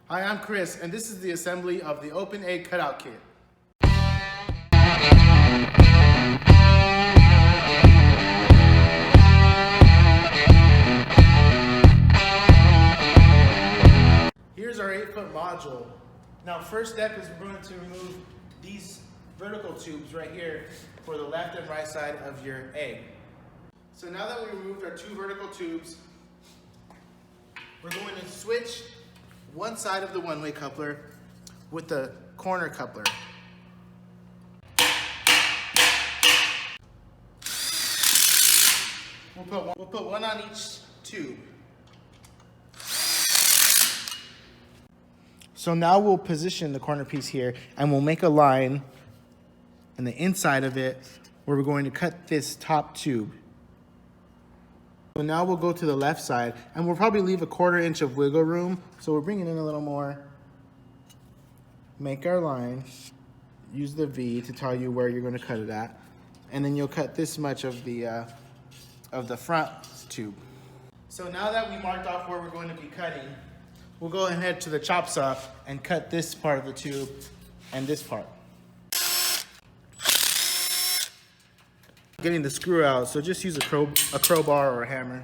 Hi, I'm Chris, and this is the assembly of the open egg cutout kit. Here's our 8-foot module. Now, first step is we're going to remove these vertical tubes right here for the left and right side of your egg. So now that we removed our 2 vertical tubes, we're going to switch one side of the one-way coupler with the corner coupler. We'll put one on each tube. So now we'll position the corner piece here and we'll make a line in the inside of it where we're going to cut this top tube. So now we'll go to the left side and we'll probably leave a 1/4 inch of wiggle room. So we're bringing in a little more. Make our line. Use the V to tell you where you're going to cut it at. And then you'll cut this much of the front tube. So now that we marked off where we're going to be cutting, we'll go ahead to the chop saw and cut this part of the tube and this part. Getting the screw out, so just use a crowbar or a hammer.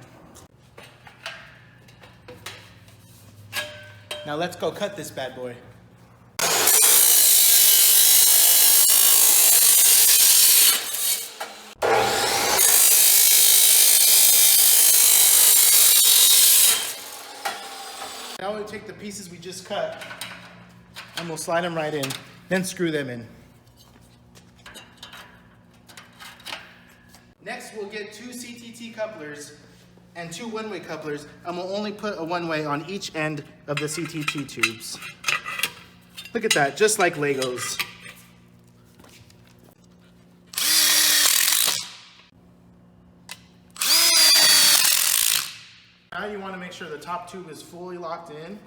Now let's go cut this bad boy. Now we'll take the pieces we just cut and we'll slide them right in, then screw them in. Next, we'll get 2 CTT couplers and 2 one-way couplers, and we'll only put a one-way on each end of the CTT tubes. Look at that, just like Legos. Now you want to make sure the top tube is fully locked in.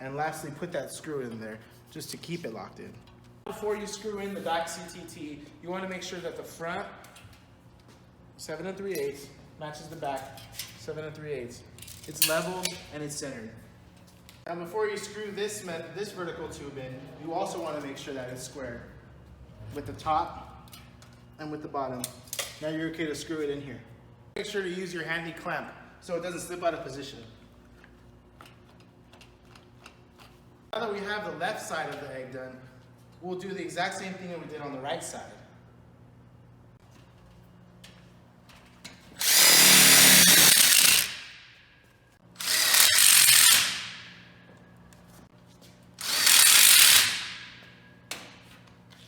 And lastly, put that screw in there just to keep it locked in. Before you screw in the back CTT, you want to make sure that the front 7 3/8 matches the back 7 3/8. It's leveled and it's centered. Now before you screw this vertical tube in, you also want to make sure that it's square with the top and with the bottom. Now you're okay to screw it in here. Make sure to use your handy clamp so it doesn't slip out of position. Now that we have the left side of the egg done, we'll do the exact same thing that we did on the right side.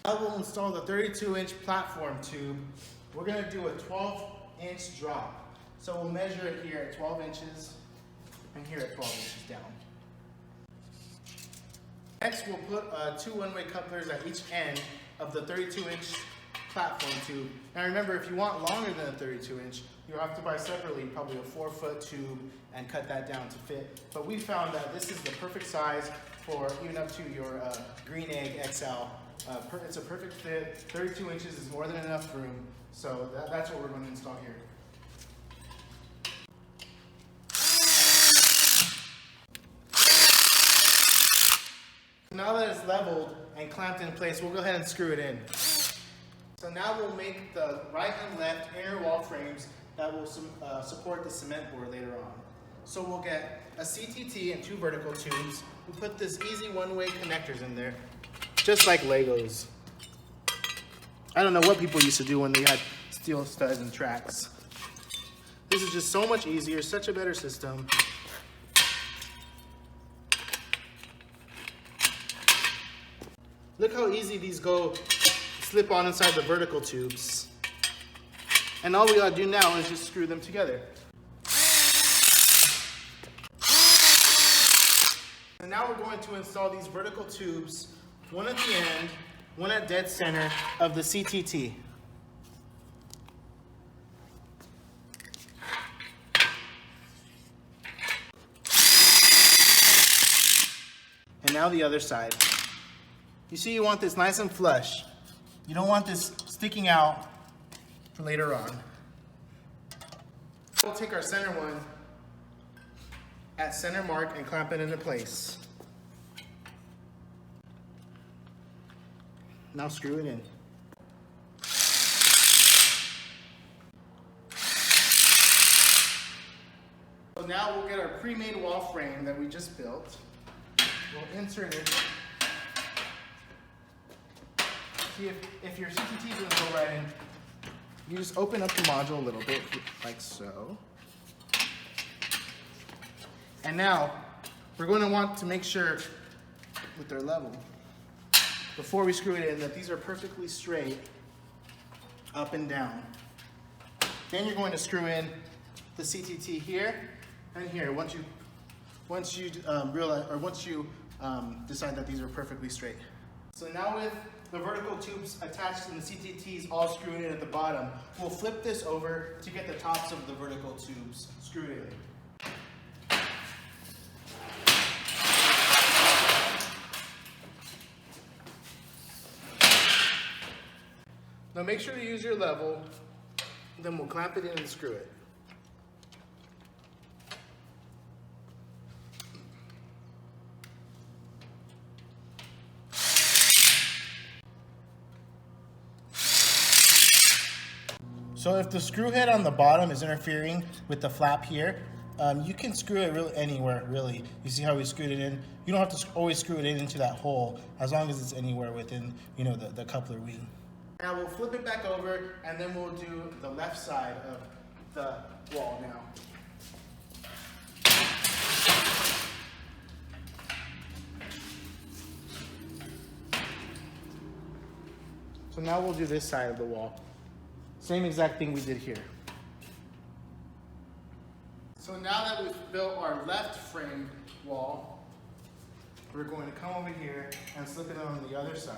Now we'll install the 32-inch platform tube. We're going to do a 12-inch drop. So we'll measure it here at 12 inches and here at 12 inches down. Next, we'll put 2 one-way couplers at each end of the 32-inch platform tube. Now remember, if you want longer than a 32-inch, you'll have to buy separately probably a 4-foot tube and cut that down to fit. But we found that this is the perfect size for even up to your green egg XL. It's a perfect fit. 32 inches is more than enough room. So that's what we're going to install here. Now that it's leveled and clamped in place, we'll go ahead and screw it in. So now we'll make the right and left inner wall frames that will support the cement board later on. So we'll get a CTT and 2 vertical tubes. We'll put this easy one-way connectors in there, just like Legos. I don't know what people used to do when they had steel studs and tracks. This is just so much easier, such a better system. Look how easy these go, slip on inside the vertical tubes. And all we gotta do now is just screw them together. And now we're going to install these vertical tubes, one at the end, one at dead center of the CTT. And now the other side. You see, you want this nice and flush. You don't want this sticking out for later on. We'll take our center one at center mark and clamp it into place. Now screw it in. So now we'll get our pre-made wall frame that we just built. We'll insert it. See if your CTT doesn't go right in, you just open up the module a little bit, like so. And now, we're going to want to make sure with their level, before we screw it in, that these are perfectly straight up and down. Then you're going to screw in the CTT here and here once you realize, or once you decide that these are perfectly straight. So now with the vertical tubes attached and the CTTs all screwed in at the bottom, we'll flip this over to get the tops of the vertical tubes screwed in. Now make sure to use your level, then we'll clamp it in and screw it. So if the screw head on the bottom is interfering with the flap here, you can screw it really anywhere, really. You see how we screwed it in? You don't have to always screw it into that hole, as long as it's anywhere within, you know, the coupler wing. Now we'll flip it back over, and then we'll do the left side of the wall now. So now we'll do this side of the wall. Same exact thing we did here. So now that we've built our left frame wall, we're going to come over here and slip it on the other side.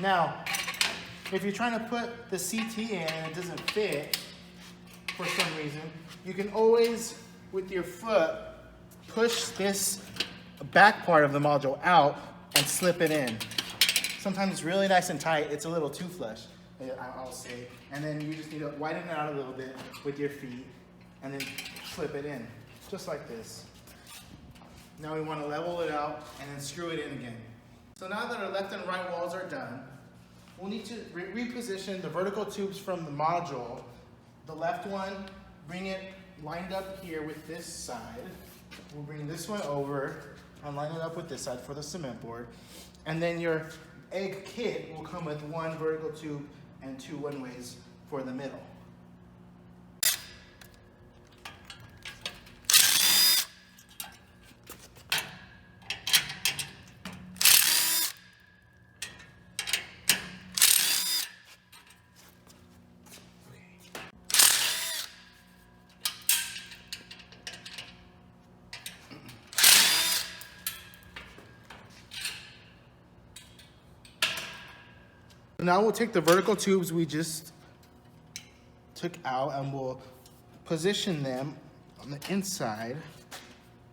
Now, if you're trying to put the CT in and it doesn't fit for some reason, you can always, with your foot, push this back part of the module out and slip it in. Sometimes it's really nice and tight. It's a little too flush, I'll say. And then you just need to widen it out a little bit with your feet and then slip it in, just like this. Now we want to level it out and then screw it in again. So now that our left and right walls are done, we'll need to reposition the vertical tubes from the module. The left one, bring it lined up here with this side. We'll bring this one over and line it up with this side for the cement board. And then your egg kit will come with one vertical tube and two one-ways for the middle. Now we'll take the vertical tubes we just took out and we'll position them on the inside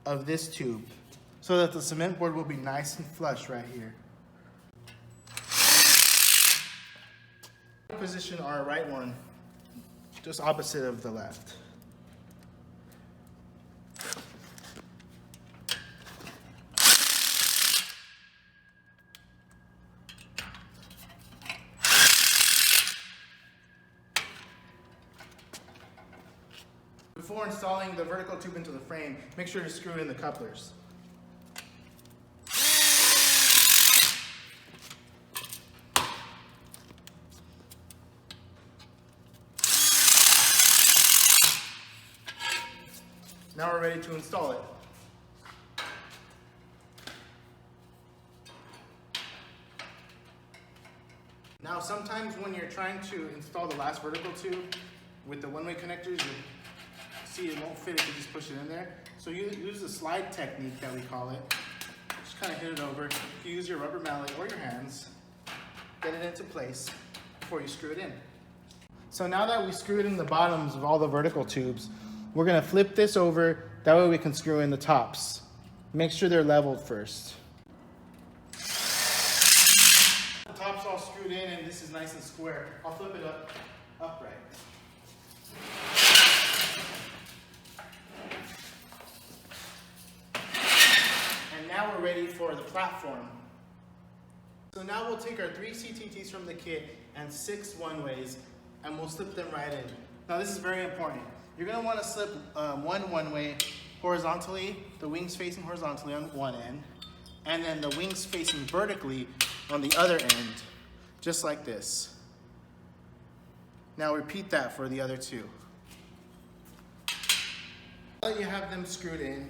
of this tube so that the cement board will be nice and flush right here. Position our right one just opposite of the left. Before installing the vertical tube into the frame, make sure to screw in the couplers. Now we're ready to install it. Now sometimes when you're trying to install the last vertical tube with the one-way connectors, you see it won't fit if you just push it in there. So you use the slide technique that we call it. Just kind of hit it over. You use your rubber mallet or your hands, get it into place before you screw it in. So now that we screwed in the bottoms of all the vertical tubes, we're gonna flip this over. That way we can screw in the tops. Make sure they're leveled first. The top's all screwed in and this is nice and square. I'll flip it upright. we're ready for the platform. So now we'll take our 3 CTTs from the kit and 6 one-ways, and we'll slip them right in. Now this is very important. You're going to want to slip one-way horizontally, the wings facing horizontally on one end, and then the wings facing vertically on the other end, just like this. Now repeat that for the other 2. Now that you have them screwed in,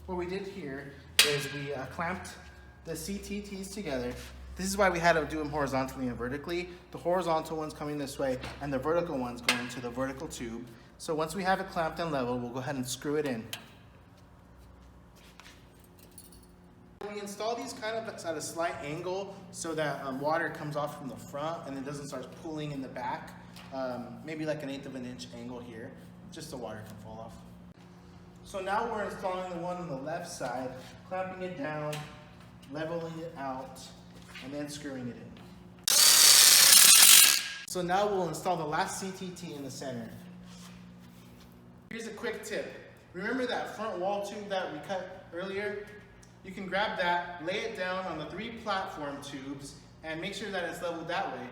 what we did here is we clamped the CTTs together. This is why we had to do them horizontally and vertically. The horizontal ones coming this way and the vertical ones going to the vertical tube. So once we have it clamped and level, we'll go ahead and screw it in. We install these kind of at a slight angle so that water comes off from the front and it doesn't start pooling in the back. Maybe like 1/8 of an inch angle here, just so water can fall off. So now we're installing the one on the left side, clamping it down, leveling it out, and then screwing it in. So now we'll install the last CTT in the center. Here's a quick tip. Remember that front wall tube that we cut earlier? You can grab that, lay it down on the 3 platform tubes, and make sure that it's leveled that way.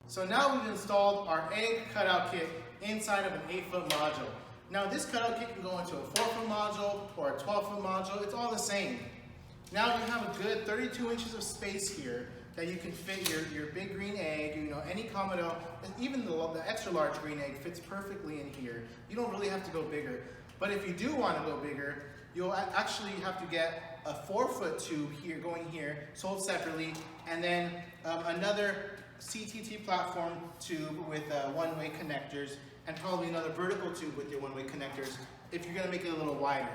So now we've installed our egg cutout kit inside of an 8-foot module. Now this cutout kit can go into a 4-foot module or a 12-foot module. It's all the same. Now you have a good 32 inches of space here that you can fit your big green egg, any Kamado, even the extra large green egg fits perfectly in here. You don't really have to go bigger. But if you do want to go bigger, you'll actually have to get a 4-foot tube here, going here, sold separately, and then another CTT platform tube with one-way connectors, and probably another vertical tube with your one-way connectors if you're going to make it a little wider.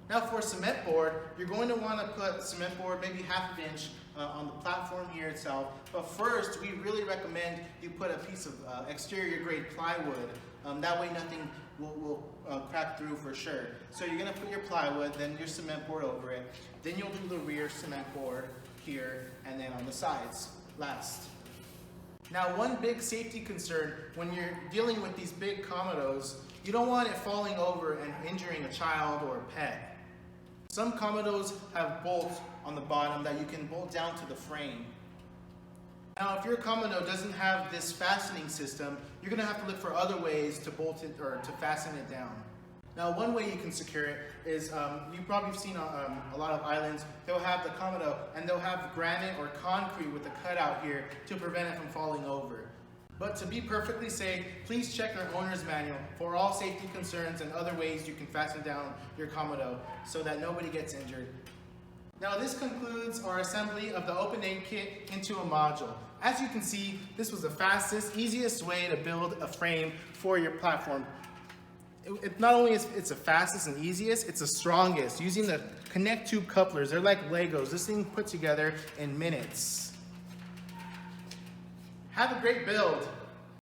Now for cement board, you're going to want to put cement board maybe 1/2 inch on the platform here itself. But first, we really recommend you put a piece of exterior grade plywood. That way nothing will crack through for sure. So you're going to put your plywood, then your cement board over it. Then you'll do the rear cement board here, and then on the sides last. Now one big safety concern when you're dealing with these big Kamados, you don't want it falling over and injuring a child or a pet. Some Kamados have bolts on the bottom that you can bolt down to the frame. Now if your Kamado doesn't have this fastening system, you're going to have to look for other ways to bolt it or to fasten it down. Now one way you can secure it is, you've probably seen a lot of islands, they'll have the Kamado and they'll have granite or concrete with a cutout here to prevent it from falling over. But to be perfectly safe, please check our owner's manual for all safety concerns and other ways you can fasten down your Kamado so that nobody gets injured. Now this concludes our assembly of the open egg kit into a module. As you can see, this was the fastest, easiest way to build a frame for your platform. Not only is it's the fastest and easiest, it's the strongest. Using the connect tube couplers, they're like Legos. This thing put together in minutes. Have a great build.